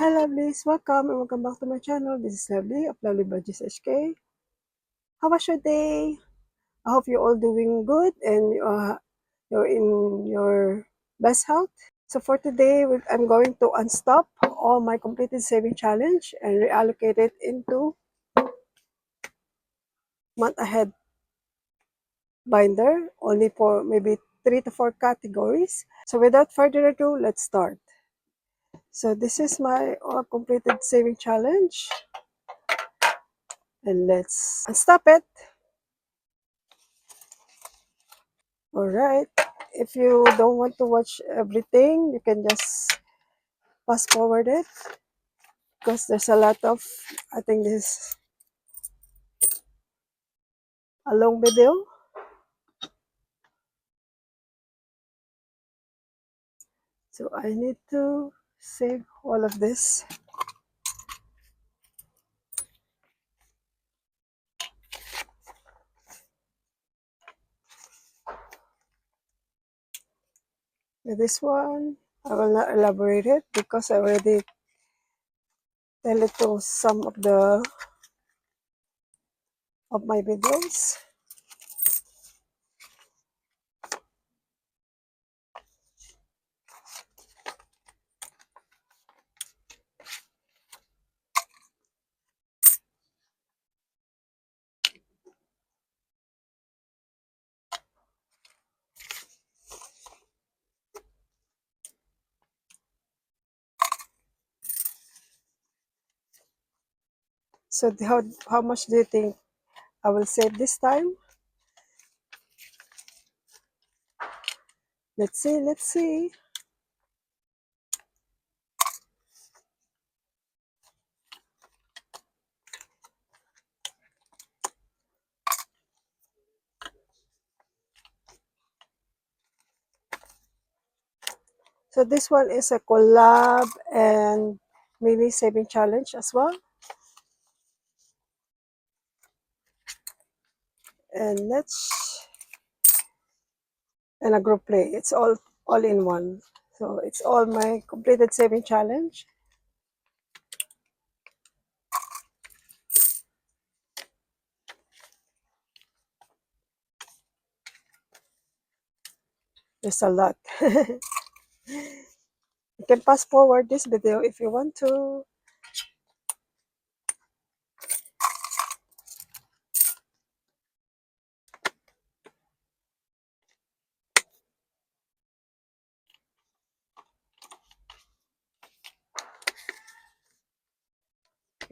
Hi lovelies, welcome and welcome back to my channel. This is Lovely of Lovely Budgets HK. How was your day? I hope you're all doing good and you're in your best health. So for today, I'm going to unstop all my completed saving challenge and reallocate it into month ahead binder, only for maybe 3 to 4 categories. So without further ado, let's start. So this is my completed saving challenge and let's unstop it. Alright, if you don't want to watch everything, you can just fast forward it because there's a lot of, I think this is a long video. So I need to save all of this. This one, I will not elaborate it because I already tell it to some of my videos. So how much do you think I will save this time? Let's see, let's see. So this one is a collab and mini saving challenge as well. And a group play. It's all in one. So it's all my completed saving challenge. There's a lot. You can fast forward this video if you want to.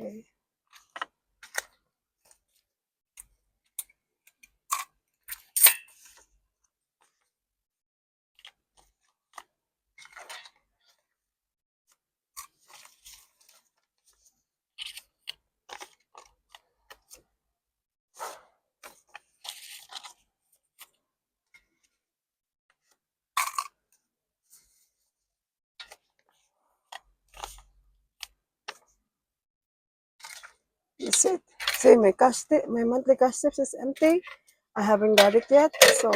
Okay. That's it. See, my monthly cash tips is empty. I haven't got it yet. So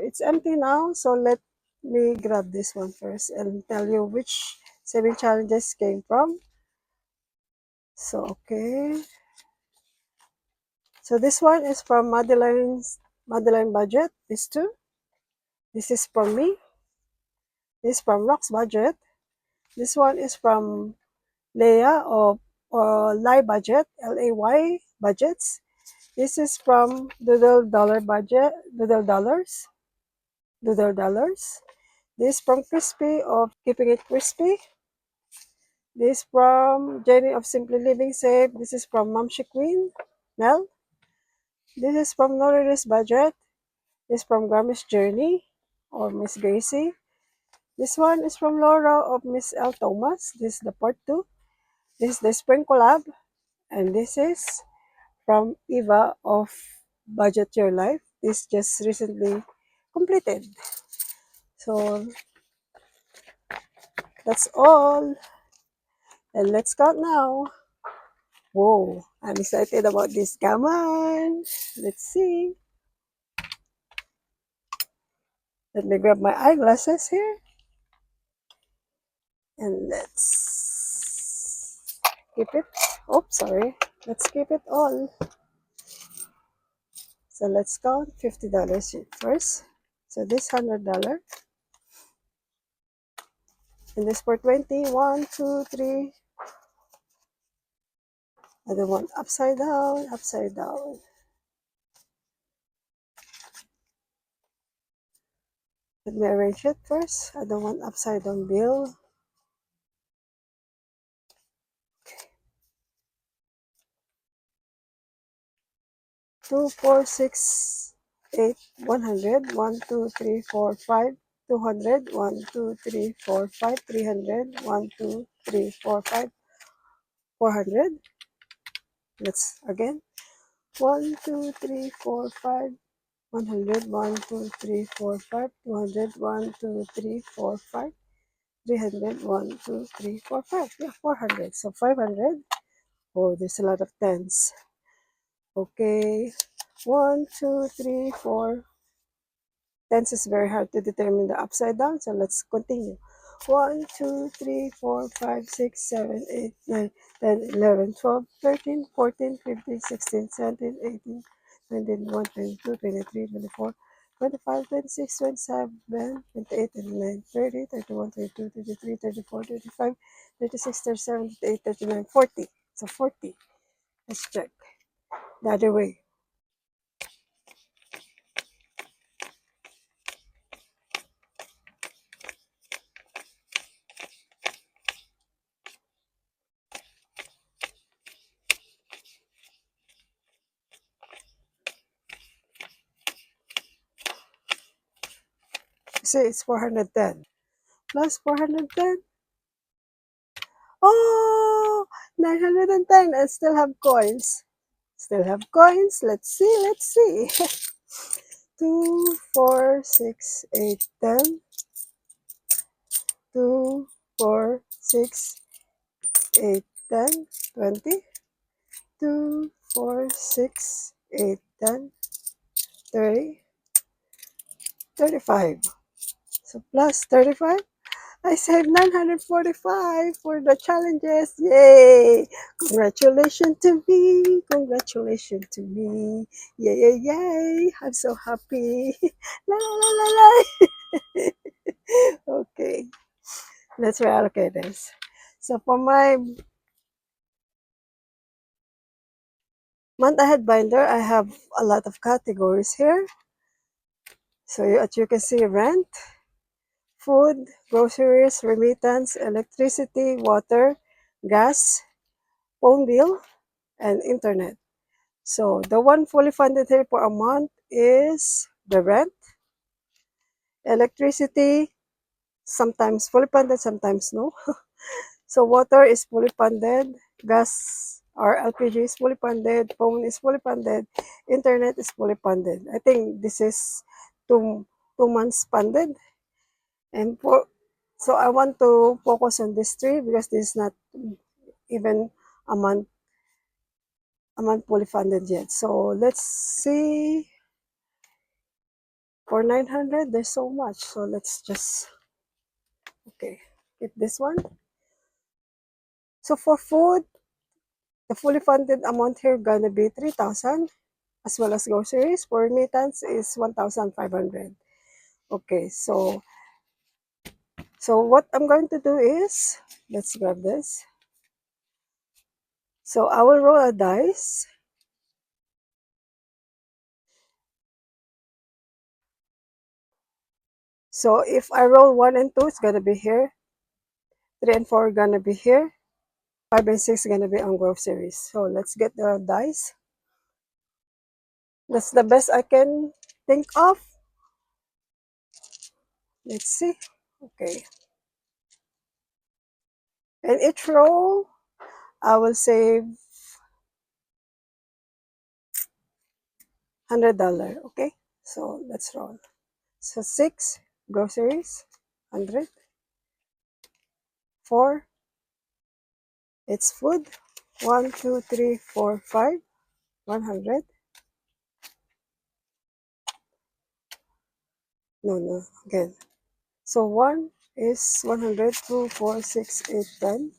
it's empty now. So let me grab this one first and tell you which saving challenges came from. So okay. So this one is from Madeline Budget. This two. This is from me. This is from Rock's Budget. This one is from Leia or Lay Budget, Lay Budgets. This is from Doodle Dollar Budget, Doodle Dollars, Doodle Dollars. This from Crispy of Keeping It Crispy. This from Jenny of Simply Living Safe. This is from Momshi Queen, Mel. This is from Nori's Budget. This is from Grammy's Journey or Miss Gracie. This one is from Laura of Miss L. Thomas. This is the part 2. This is the Spring Collab. And this is from Eva of Budget Your Life. This just recently completed. So that's all. And let's count now. Whoa, I'm excited about this. Come on. Let's see. Let me grab my eyeglasses here. And let's keep it. Oops, sorry. Let's keep it all. So let's count $50 first. So this $100. And this for 20. 1, 2, 3. Other one upside down, upside down. Let me arrange it first. Other one upside down bill. 2, 4, 6, 8, 100. 1, 2, 3, 4, 5. 200. 1, 2, 3, 4, 5. 300. 1, 2, 3, 4, 5. 400. Let's again. 1, 2, 3, 4, 5. 100. 1, 2, 3, 4, 5. 200. 1, 2, 3, 4, 5. 300. 1, 2, 3, 4, 5. Yeah, 400. So 500. Oh, there's a lot of tens. Okay. 1, 2, 3, 4. Tens is very hard to determine the upside down, so let's continue. 1, 2, 3, 4, 5, 6, 7, 8, 9, 10, 11, 12, 13, 14, 15, 16, 17, 18, 21, 22, 23, 24, 25, 26, 27, 28, 29, 30, 31, 32, 33, 34, 35, 36, 37, 38, 39, 40. So 40. Let's check. The other way. See, it's 410. Plus 410. Oh, 910. I still have coins. Still have coins. Let's see. Let's see. 2, 4, 6, 8, 10. 2, 4, 6, 8, 10. 20. 2, 4, 6, 8, 10. 30. 35. So plus 35. I saved 945 for the challenges. Yay! Congratulations to me. Congratulations to me. Yay, yay, yay. I'm so happy. La, la, la, la, la. Okay. Let's reallocate this. So for my month ahead binder, I have a lot of categories here. So as you can see, rent, food, groceries, remittance, electricity, water, gas, phone bill, and internet. So the one fully funded here for a month is the rent, electricity, sometimes fully funded, sometimes no. So water is fully funded, gas or LPG is fully funded, phone is fully funded, internet is fully funded. I think this is two months funded. And so I want to focus on this three because this is not even a month fully funded yet. So let's see. For 900, there's so much. So let's just, okay, get this one. So for food, the fully funded amount here gonna be 3,000 as well as groceries. For remittance is 1,500. Okay, so what I'm going to do is, let's grab this. So I will roll a dice. So if I roll 1 and 2, it's gonna be here. 3 and 4 are gonna be here. 5 and 6 are gonna be on groceries. So let's get the dice. That's the best I can think of. Let's see. Okay. And each roll, I will save $100. Okay. So let's roll. So 6 groceries, 100. 4, it's food. 1, 2, 3, 4, 5, 100. No, again. So 1 is 100, 2, 4, 6, 8, 10.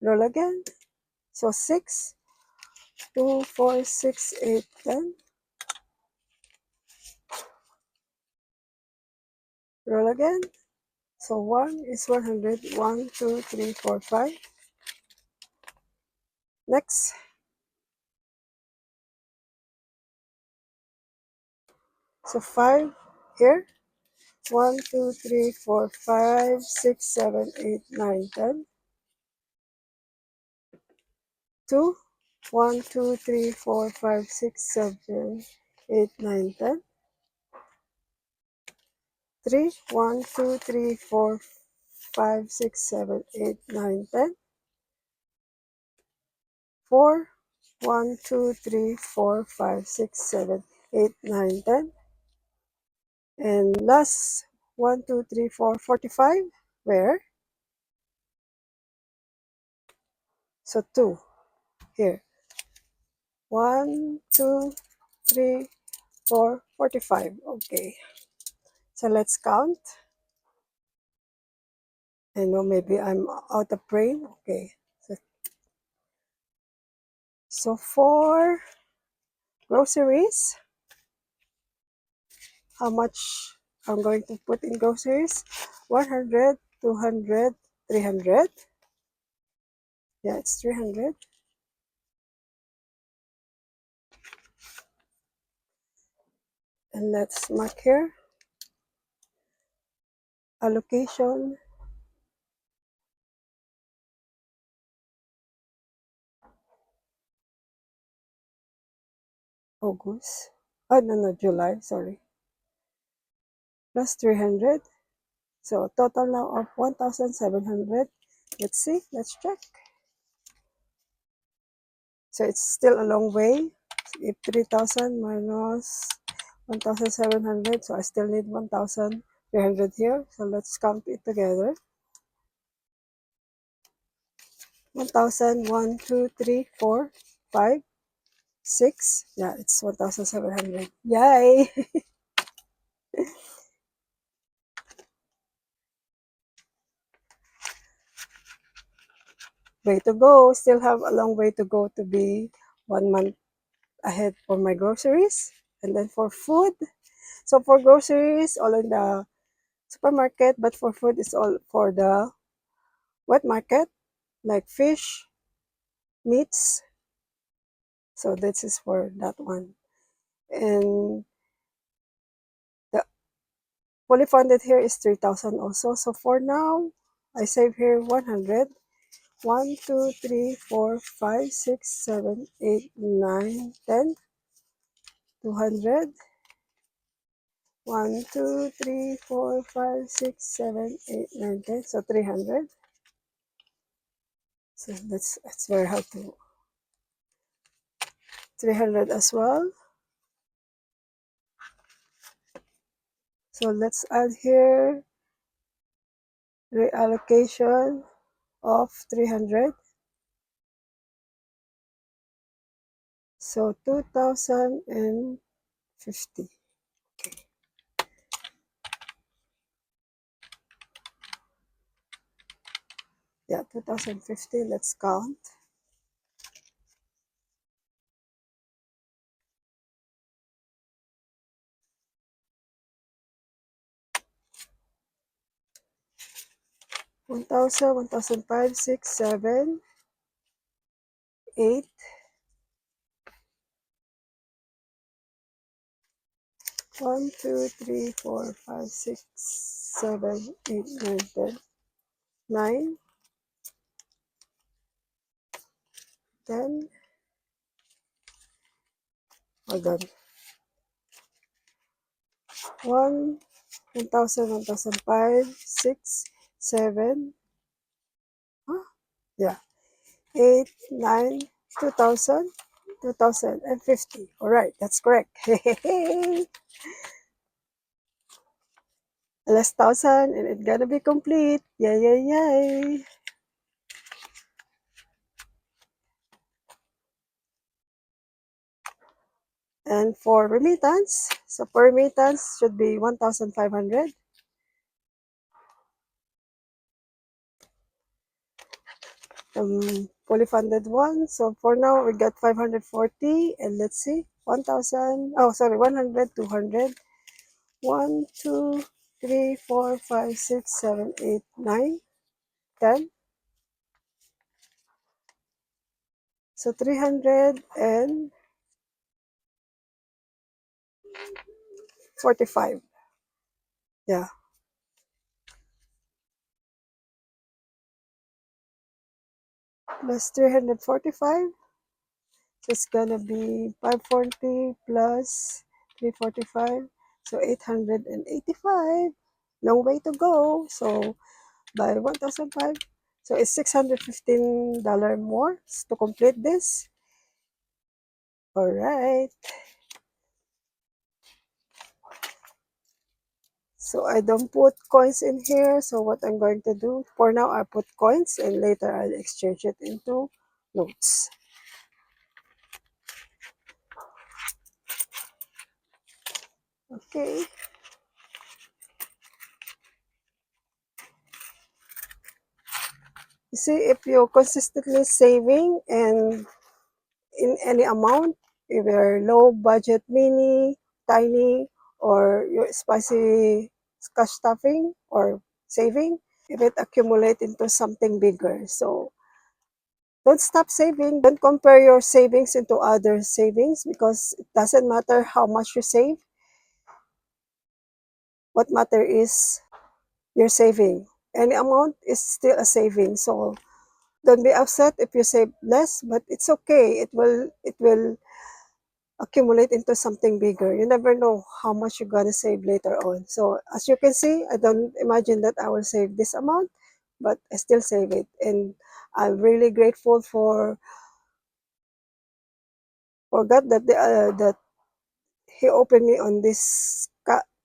Roll again. So 6, 2, 4, 6, 8, 10. Roll again. So 1 is 100, 1, 2, 3, 4, 5. Next. So 5 here. 1, 2, 3, 4, 5, 6, 7, 8, 9, 10. 2, 1, 2, 3, 4, 5, 6, 7, 8, 9, 10. 3, 1, 2, 3, 4, 5, 6, 7, 8, 9, 10. 4, 1, 2, 3, 4, 5, 6, 7, 8, 9, 10. And last 1, 2, 3, 4, 45. Where? So 2 here. 1, 2, 3, 4, 45. Okay. So let's count. I know maybe I'm out of brain. Okay. So for groceries, how much I'm going to put in groceries? 100, 200, 300. Yeah, it's 300. And let's mark here. Allocation. August. Oh, no, July, sorry. Plus 300. So total now of 1,700. Let's see, let's check. So it's still a long way. If 3,000 minus 1,700, so I still need 1,300 here. So let's count it together. 1,000, 1, 2, 3, 4, 5, 6. Yeah, it's 1,700. Yay! Way to go. Still have a long way to go to be 1 month ahead for my groceries. And then for food. So for groceries, all in the supermarket, but for food, it's all for the wet market, like fish, meats. So this is for that one. And the fully funded here is 3,000 also. So for now, I save here 100. 1, 2, 3, 4, 5, 6, 7, 8, 9, 10, 200. 1, 2, 3, 4, 5, 6, 7, 8, 9, 10. So 300. So that's very hard to 300 as well. So let's add here reallocation of 300. So 2,050. Okay. Yeah, 2,050. Let's count. 1,000, 1,005, 6, 7, 8. 1, 2, 3, 4, 5, 6, 7, 8, 9, 10. 9, 10. Hold on. 1, 1,000, 1,005, 6, 7. Huh? Yeah. 8, 9, 2,000, 2,050. All right, that's correct. Last 1,000 and it's gonna be complete. Yay, yay, yay. And for remittance, so per remittance should be 1,500. Fully funded one. So for now, we got 540, and let's see, 1,000. Oh, sorry, 100, 200. 1, 2, 3, 4, 5, 6, 7, 8, 9, 10. So 345. Yeah. Plus 345. So it's gonna be 540 plus 345. So 885. Long way to go. So by 1,005. So it's $615 more to complete this. All right. So I don't put coins in here. So what I'm going to do, for now I put coins and later I'll exchange it into notes. Okay. You see, if you're consistently saving and in any amount, if you're low budget mini, tiny, or your spicy cash stuffing or saving, if it accumulate into something bigger. So don't stop saving. Don't compare your savings into other savings because it doesn't matter how much you save. What matter is your saving. Any amount is still a saving. So don't be upset if you save less, but it's okay. It will accumulate into something bigger. You never know how much you're gonna save later on. So as you can see, I don't imagine that I will save this amount, but I still save it. And I'm really grateful for God that that He opened me on this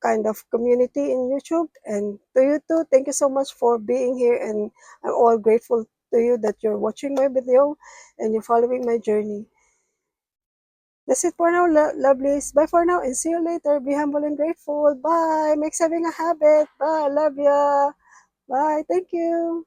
kind of community in YouTube. And to you too, thank you so much for being here. And I'm all grateful to you that you're watching my video and you're following my journey. That's it for now, lovelies. Bye for now and see you later. Be humble and grateful. Bye. Make saving a habit. Bye. Love ya. Bye. Thank you.